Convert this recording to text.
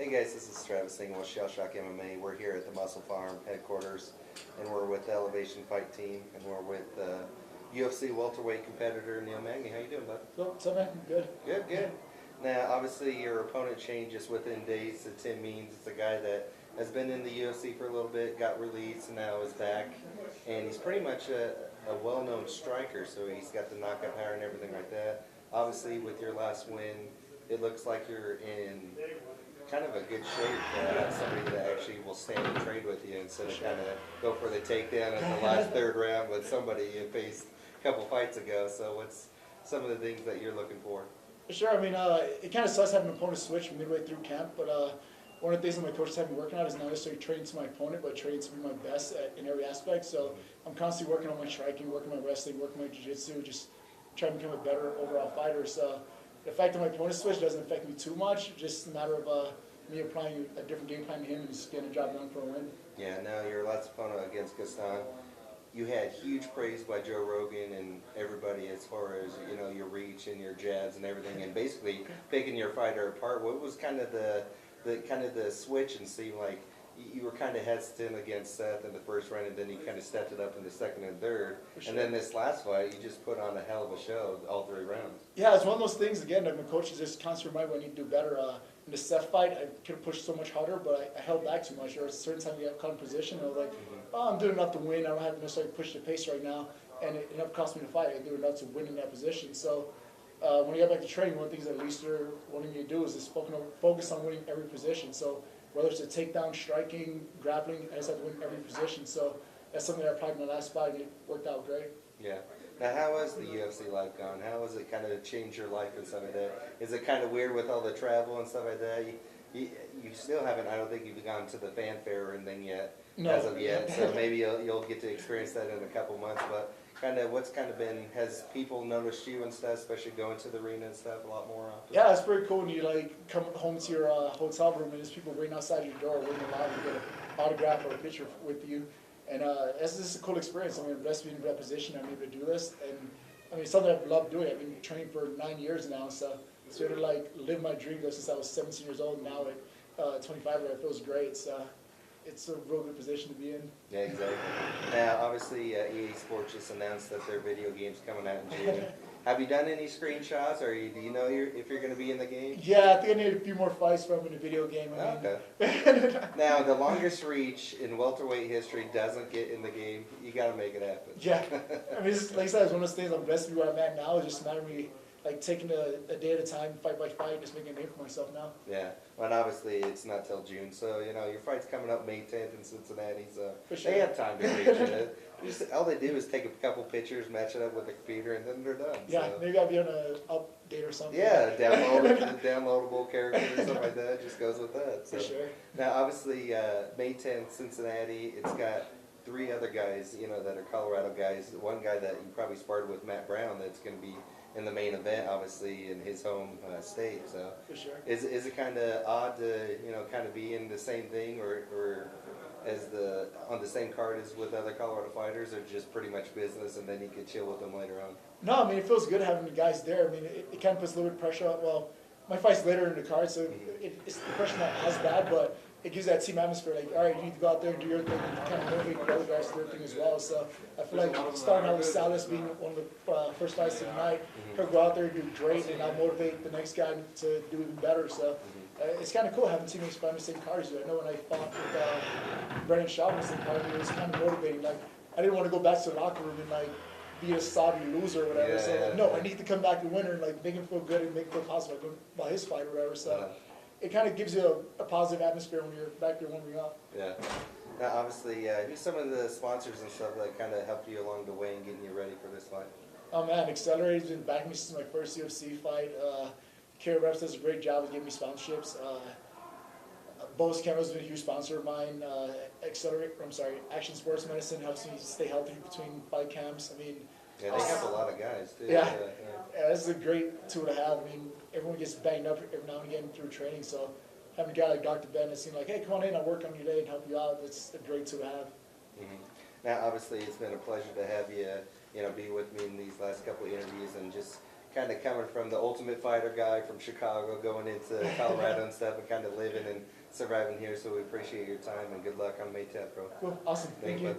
Hey guys, this is Travis Singh with Shell Shock MMA. We're here at the Muscle Farm headquarters, and we're with the Elevation Fight Team, and we're with UFC welterweight competitor Neil Magny. How you doing, bud? What's up, man? Good. Good, good. Now, obviously, your opponent changes within days to Tim Means. It's a guy that has been in the UFC for a little bit, got released, and now is back. And he's pretty much a well-known striker, so he's got the knockout power and everything like that. Obviously, with your last win, it looks like you're in kind of a good shape. Somebody that actually will stand and trade with you instead of kind of go for the takedown in the last third round with somebody you faced a couple fights ago. So what's some of the things that you're looking for? Sure. I mean, it kind of sucks having an opponent switch midway through camp, but one of the things that my coaches have me working on is not necessarily training to my opponent, but training to be my best in every aspect. So I'm constantly working on my striking, working my wrestling, working my jiu-jitsu, just trying to become a better overall fighter. So the fact that my opponent switch doesn't affect me too much, just a matter of me applying a different game plan to him and just getting a job done for a win. Yeah, now your last opponent against Gaston, you had huge praise by Joe Rogan and everybody as far as, you know, your reach and your jabs and everything, and basically picking your fighter apart. What was kind of the switch, and seemed like you were kind of hesitant against Seth in the first round, and then you kind of stepped it up in the second and third, Sure. and then this last fight, you just put on a hell of a show all 3 rounds. Yeah, it's one of those things, again, that my coaches just constantly remind me I need to do better. In the Seth fight, I could have pushed so much harder, but I held back too much. There was a certain time you got caught in position, I was like, oh, I'm doing enough to win. I don't have to necessarily push the pace right now, and it ended up costing me the fight. I did enough to win in that position. So when I got back to training, one of the things that Leister wanted me to do is just focus on winning every position. So whether it's a takedown, striking, grappling, I just have to win every position. So that's something that I applied in my last fight, and it worked out great. Yeah. Now, how has the UFC life gone? How has it kind of changed your life and stuff like that? Is it kind of weird with all the travel and stuff like that? You still haven't, I don't think you've gone to the fanfare or anything yet, No. as of yet. So maybe you'll get to experience that in a couple months. But kind of what's kind of been, has people noticed you and stuff, especially going to the arena and stuff a lot more often? Yeah, it's pretty cool when you like come home to your hotel room and there's people waiting outside your door, waiting in line to get an autograph or a picture with you. And it's just a cool experience. I mean, I'm blessed to be in that position. I'm able to do this, and I mean, it's something I've loved doing. I've been training for 9 years now, so it's sort of like live my dream since I was 17 years old. Now at 25, it feels great. So it's a real good position to be in. Yeah, exactly. Now, obviously, EA Sports just announced that their video game's coming out in June. Have you done any screenshots, or do you know if you're going to be in the game? Yeah, I think I need a few more fights from in the video game. I mean. Okay. Now, the longest reach in welterweight history doesn't get in the game. You got to make it happen. Yeah. I mean, like I said, it's one of those things I'm blessed to be where I'm at now. It's just a matter of me like taking a day at a time, fight by fight, just making a name for myself now. Yeah. Well, and obviously, it's not till June, so, you know, your fight's coming up May 10th in Cincinnati, so For sure. they have time to reach it. All they do is take a couple pictures, match it up with the computer, and then they're done. Yeah, so. maybe I'll be on an update or something. Yeah, downloadable character or something like that just goes with that. So. For sure. Now, obviously, May 10th, Cincinnati, it's got 3 other guys, you know, that are Colorado guys. One guy that you probably sparred with, Matt Brown, that's going to be in the main event, obviously, in his home state. So, For sure. is it kind of odd to, you know, kind of be in the same thing, or as on the same card as with other Colorado fighters, or just pretty much business, and then you can chill with them later on? No, I mean, it feels good having the guys there. I mean, it kind of puts a little bit of pressure on. Well, my fight's later in the card, so it's the pressure not as bad, but it gives that team atmosphere. Like, all right, you need to go out there and do your thing, and kind of motivate the other guys to do their thing as well. So I feel like starting out with Salas being one of the first fights of the night, he'll go out there and do great, and I'll motivate the next guy to do even better. So it's kind of cool having teammates find the same cards. I know when I fought with Brendan Shaw on the same card, it was kind of motivating. Like, I didn't want to go back to the locker room and like be a sorry loser or whatever. Yeah, so like, no, I need to come back a winner and like make him feel good and make him feel positive about his fight or whatever. So it kind of gives you a positive atmosphere when you're back there warming up. Yeah. Now, obviously, who's some of the sponsors and stuff that kind of helped you along the way in getting you ready for this fight? Oh man, Accelerate's been backing me since my first UFC fight. Care Reps does a great job of giving me sponsorships. Bose Camero's been a huge sponsor of mine. Action Sports Medicine helps me stay healthy between fight camps. I mean, Yeah, they have a lot of guys, too. Yeah, this is a great tool to have. I mean, everyone gets banged up every now and again through training, so having a guy like Dr. Ben that seems like, hey, come on in, I'll work on your day and help you out, it's a great tool to have. Now, obviously, it's been a pleasure to have you, you know, be with me in these last couple of interviews and just kind of coming from the Ultimate Fighter guy from Chicago, going into Colorado and stuff, and kind of living and surviving here. So we appreciate your time and good luck on May 10th, bro. Cool, awesome, thank you. Bud.